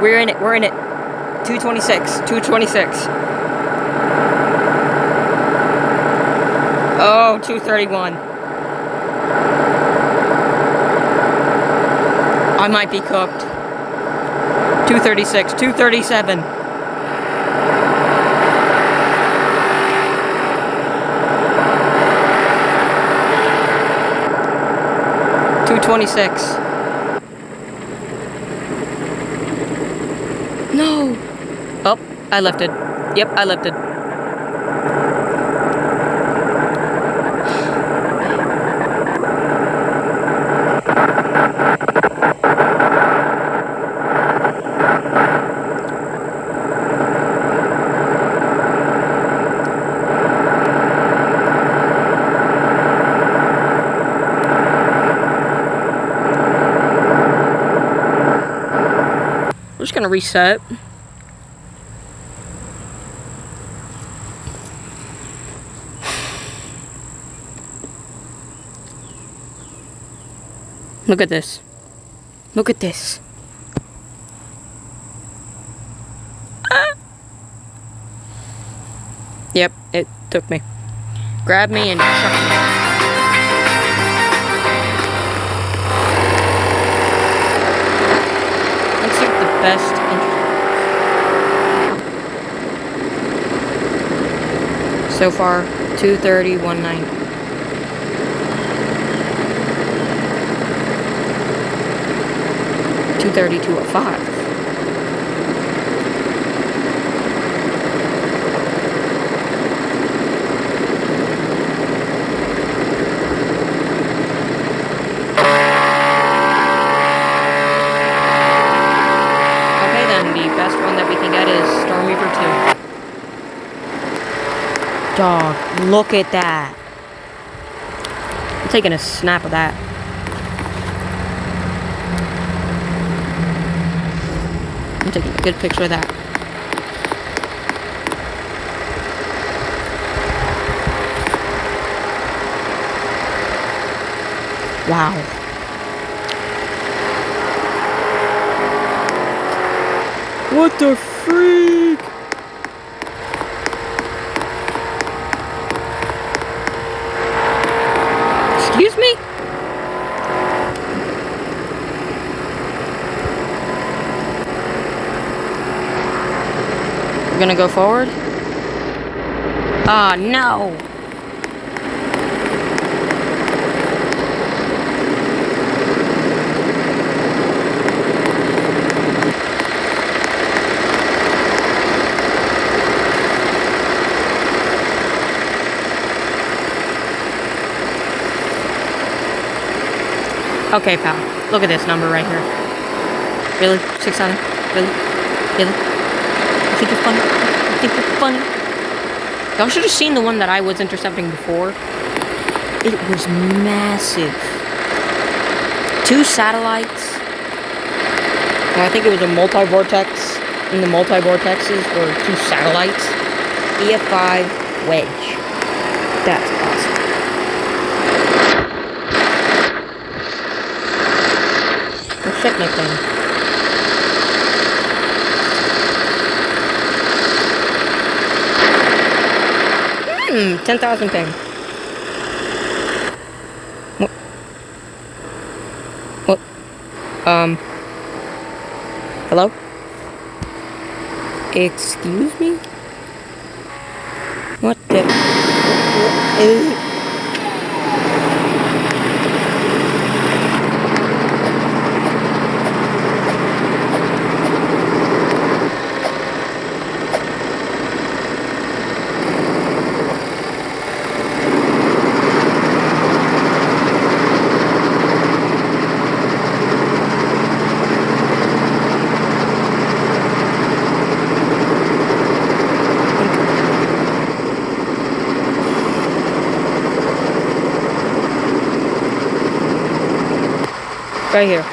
We're in it. We're in it. 226. 226. Oh, 231. I might be cooked. 236. 237. 226. No. Oh, I lifted. Yep, I lifted. We're just gonna reset. Look at this. Look at this. Ah. Yep, it took me. Grabbed me and chucked me. Let's see what the best so far, 230, 190. 230, 205. Okay then, the best one that we can get is Storm Reaper 2. Dog, look at that. I'm taking a snap of that. I'm taking a good picture of that. Wow. What the freak? Excuse me? We're gonna go forward? Ah, no! Okay, pal. Look at this number right here. Really? 600? Really? Really? You think you're funny? You think you're funny? Y'all should have seen the one that I was intercepting before. It was massive. 2 satellites. Well, I think it was a multi-vortex. And the multi-vortexes were 2 satellites. EF5 wedge. That's awesome. Shit, my thing. 10,000 ping. What? Hello? Excuse me? What the? Right here.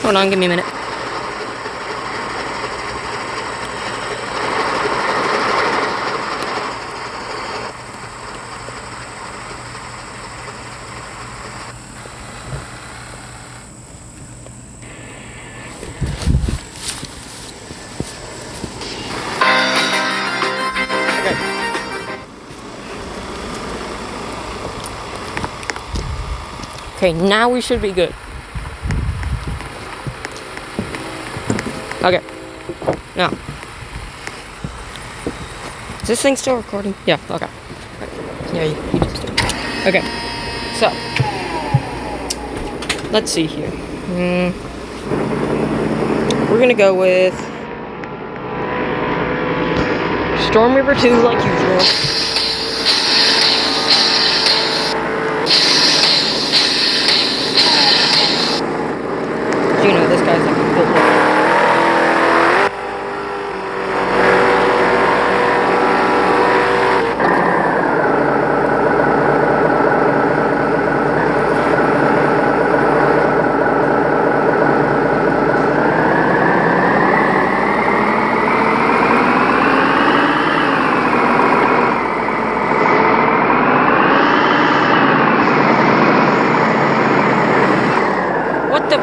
Hold on, give me a minute. Okay, now we should be good. Okay. Now. Is this thing still recording? Yeah, okay. Yeah, you just did. Okay. So. Let's see here. We're gonna go with Storm River 2 like usual. You know, this guy's like a good looker. What the?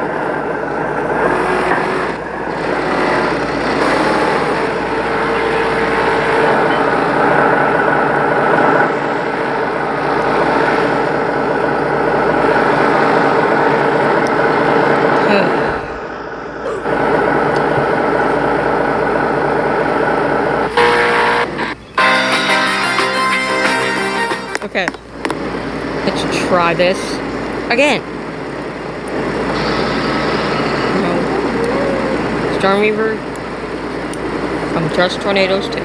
Okay, let's try this again. No. Storm Reaver from Just Tornadoes 2.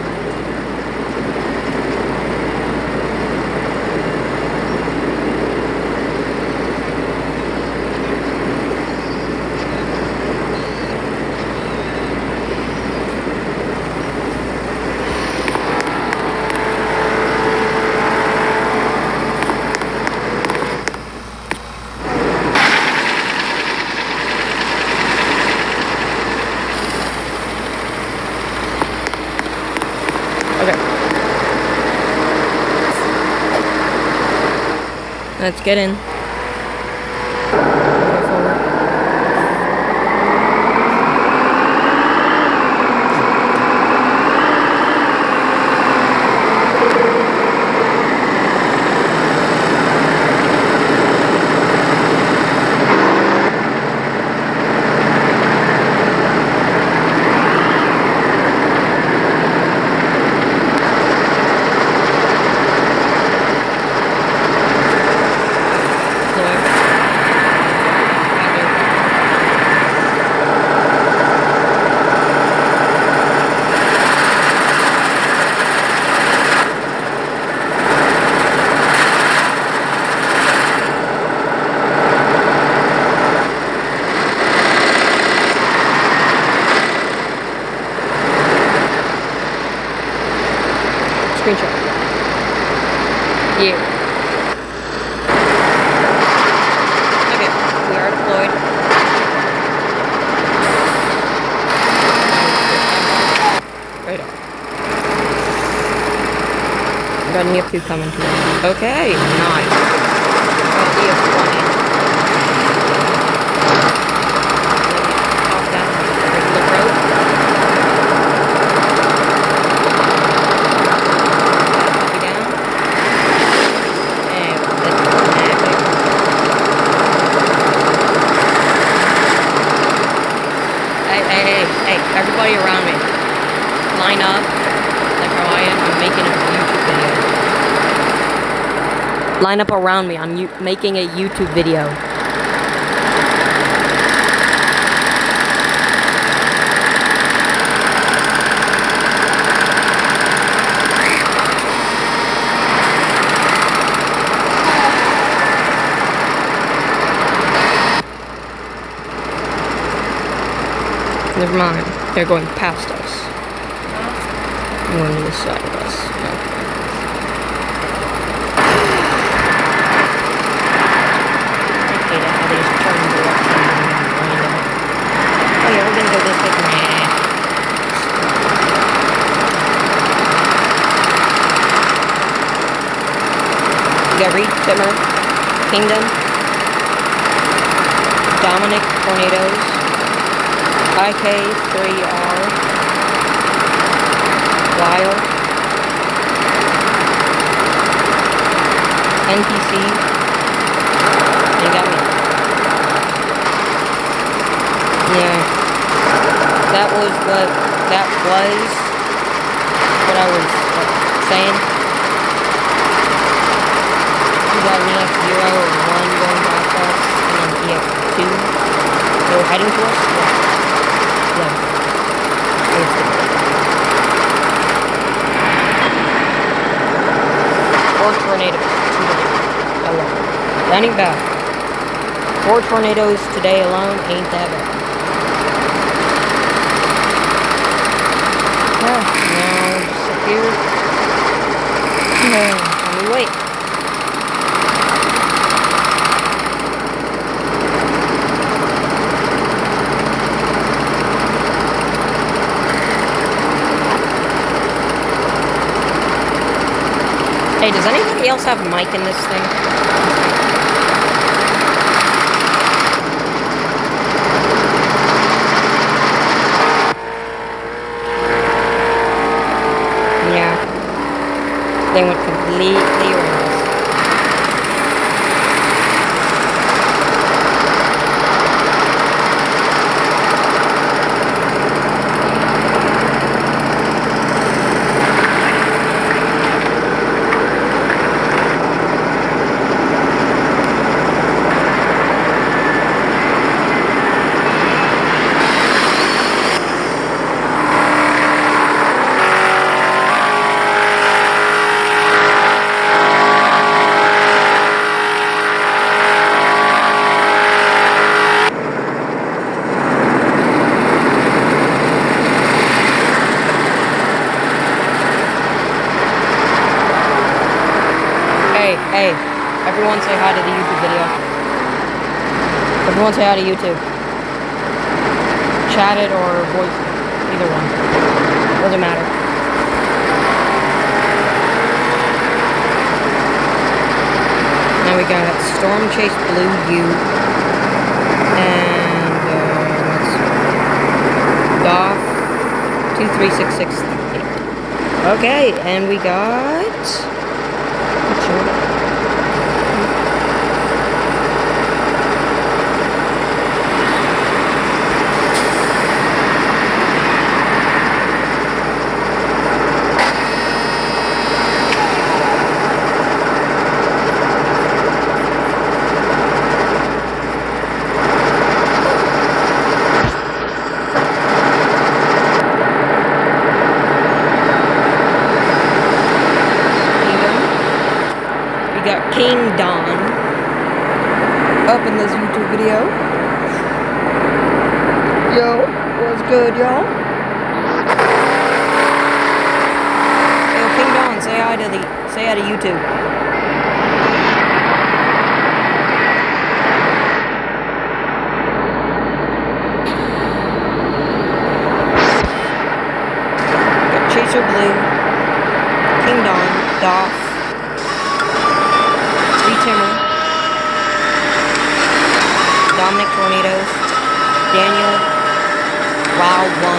Okay. Let's get in. Go forward. Screenshot. Yeah. Okay, we are deployed. Right on. Got an EF2 coming to us. Okay, nice. Got an EF1 in. Pop down the road. Hey, everybody around me, line up like how I am. I'm making a YouTube video. Line up around me. I'm making a YouTube video. Never mind. They're going past us. Going to the side of us. Okay, that is turning direction. got Reed Timmer, Kingdom, Dominic Tornadoes, IK3R, Lyle, NPC, and you got me. Yeah, that was what I was saying. We got an EX0 or 1 going past us, and an EX2. They're heading to us? Yeah. Four tornadoes today alone. That ain't bad. 4 tornadoes today alone ain't that bad. Now, just sit here. And we wait. Hey, does anybody else have a mic in this thing? Yeah. They went completely around. Hey, everyone say hi to the YouTube video. Everyone say hi to YouTube. Chat it or voice it. Either one. Doesn't matter. Now we got Storm Chase Blue U. And, Doff 23668. Okay, and we got... King Don up in this YouTube video. Yo, what's good, y'all? Yo, King Don, say hi to YouTube. Got Chaser Blue, King Don, Doff, Timmer, Dominic Tornadoes, Daniel, Wow 1,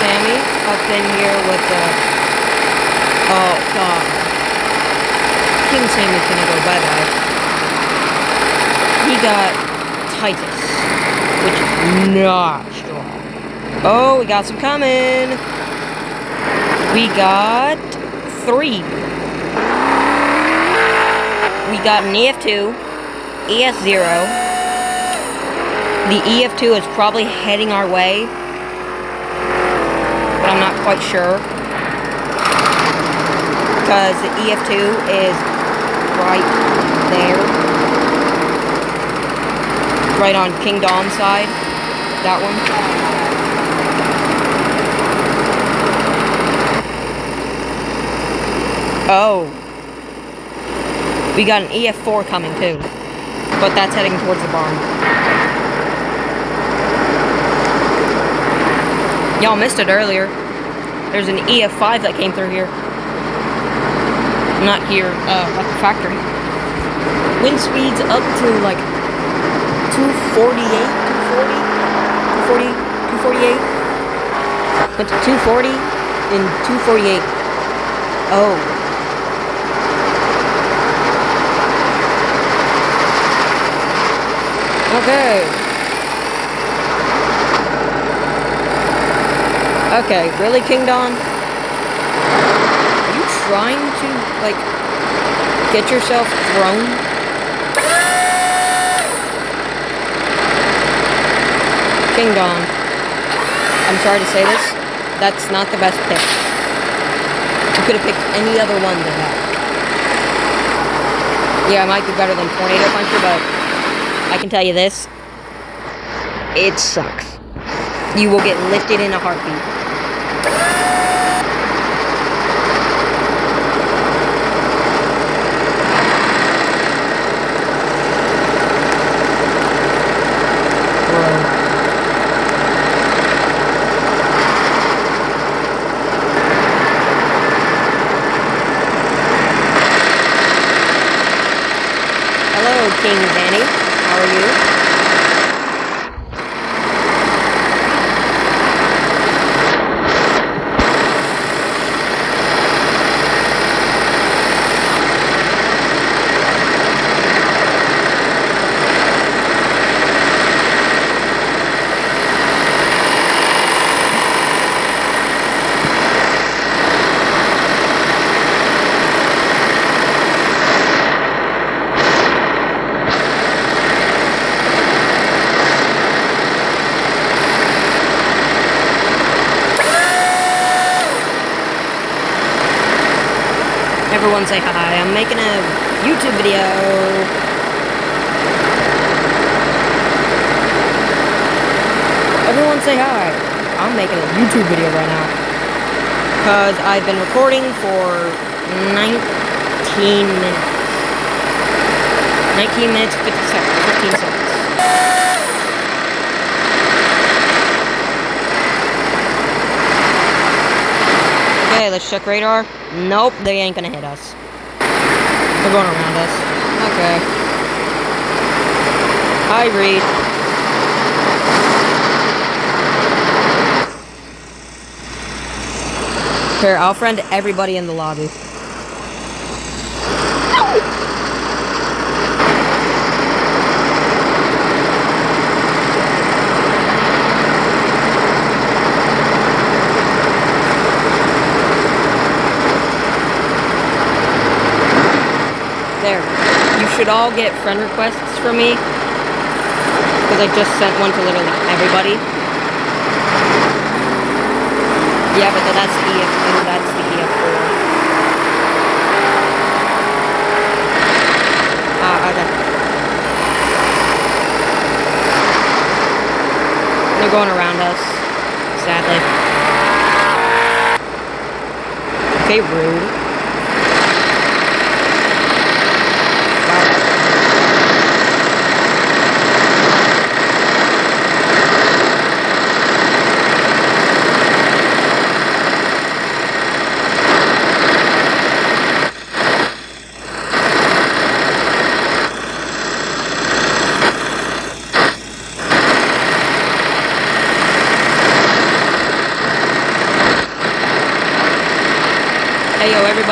Sammy up in here with the... Oh, God. King Sammy's gonna go bye-bye. He got Titus, which is not strong. Oh, we got some coming. We got 3. We got an EF2, ES0. The EF2 is probably heading our way, but I'm not quite sure, because the EF2 is right there, right on King Dom's side, that one. Oh, we got an EF4 coming too, but that's heading towards the barn. Y'all missed it earlier. There's an EF5 that came through here. Not here, at the factory. Wind speeds up to like 248, 240, 240, 248. Went to 240 and 248. Oh. Okay. Okay, really, King Don? Are you trying to, like, get yourself thrown? King Don. I'm sorry to say this. That's not the best pick. You could have picked any other one than that. Yeah, it might be better than Tornado Puncher, but I can tell you this. It sucks. You will get lifted in a heartbeat. Hello, King Danny. How are you? Everyone say hi. I'm making a YouTube video. Everyone say hi. I'm making a YouTube video right now. Because I've been recording for 19 minutes. 19 minutes, 50 seconds, 15 seconds. Okay, let's check radar. Nope, they ain't gonna hit us. They're going around us. Okay. Hi, Reed. Here, I'll friend everybody in the lobby. There. You should all get friend requests from me. Because I just sent one to literally everybody. Yeah, but that's the EF2, that's the EF4. Okay. They're going around us, sadly. Okay, rude.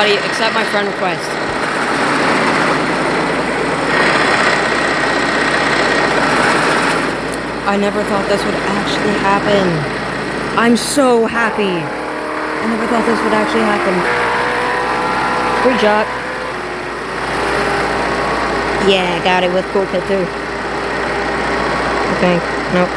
buddy. Accept my friend request. I never thought this would actually happen. I'm so happy. I never thought this would actually happen. Free shot. Yeah, got it with cool kit too. I think. Nope.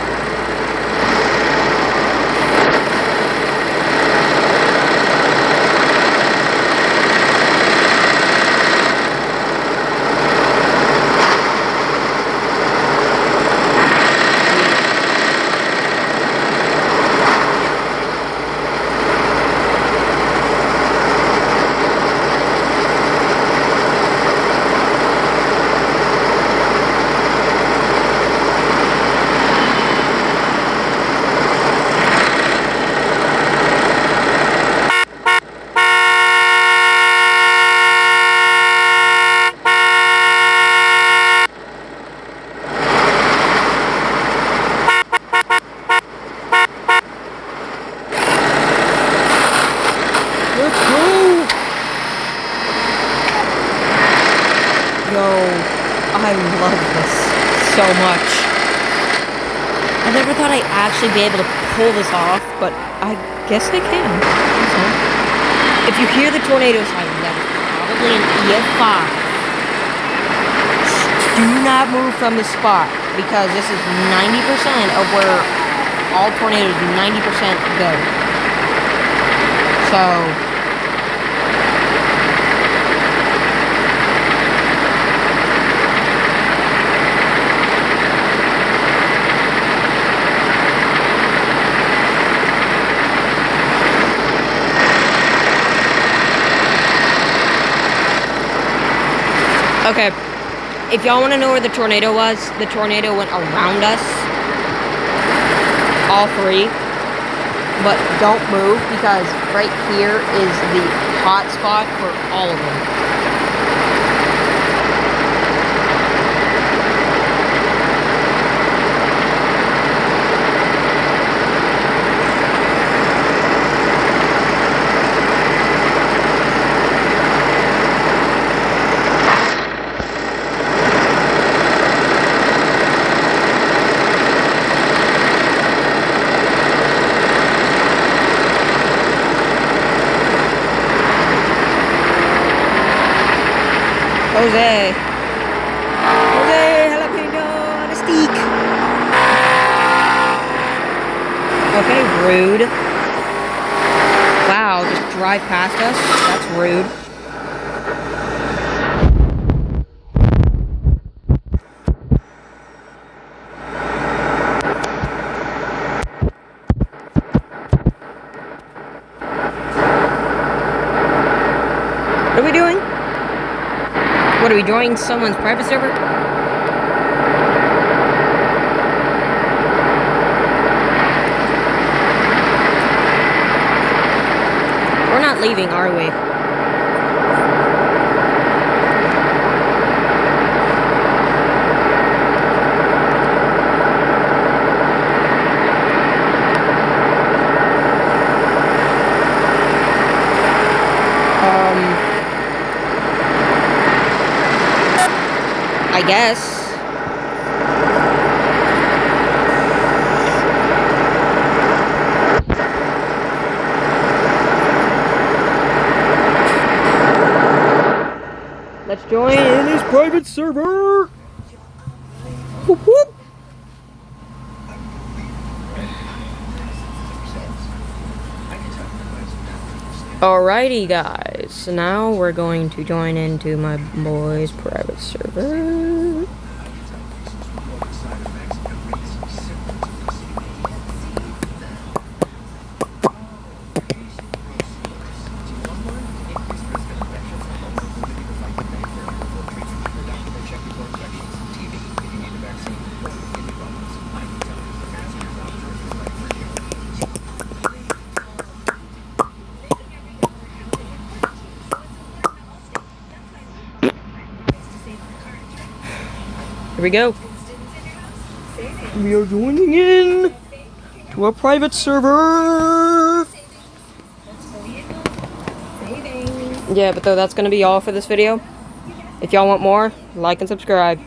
I love this so much. I never thought I'd actually be able to pull this off, but I guess I can. If you hear the tornado siren, that is probably an EF5. Do not move from the spot, because this is 90% of where all tornadoes 90% go. So... Okay, if y'all want to know where the tornado was, the tornado went around us, all three, but don't move because right here is the hot spot for all of them. Jose, jalapeno on a stick. Okay, rude. Wow, just drive past us? That's rude. What are we doing? What, are we joining someone's private server? We're not leaving, are we? I guess. Let's join in his private server. Whoop, whoop. Alrighty guys, so now we're going to join into my boy's private server. Here we go. We are joining in to a private server. Yeah, but though that's going to be all for this video. If y'all want more, like and subscribe.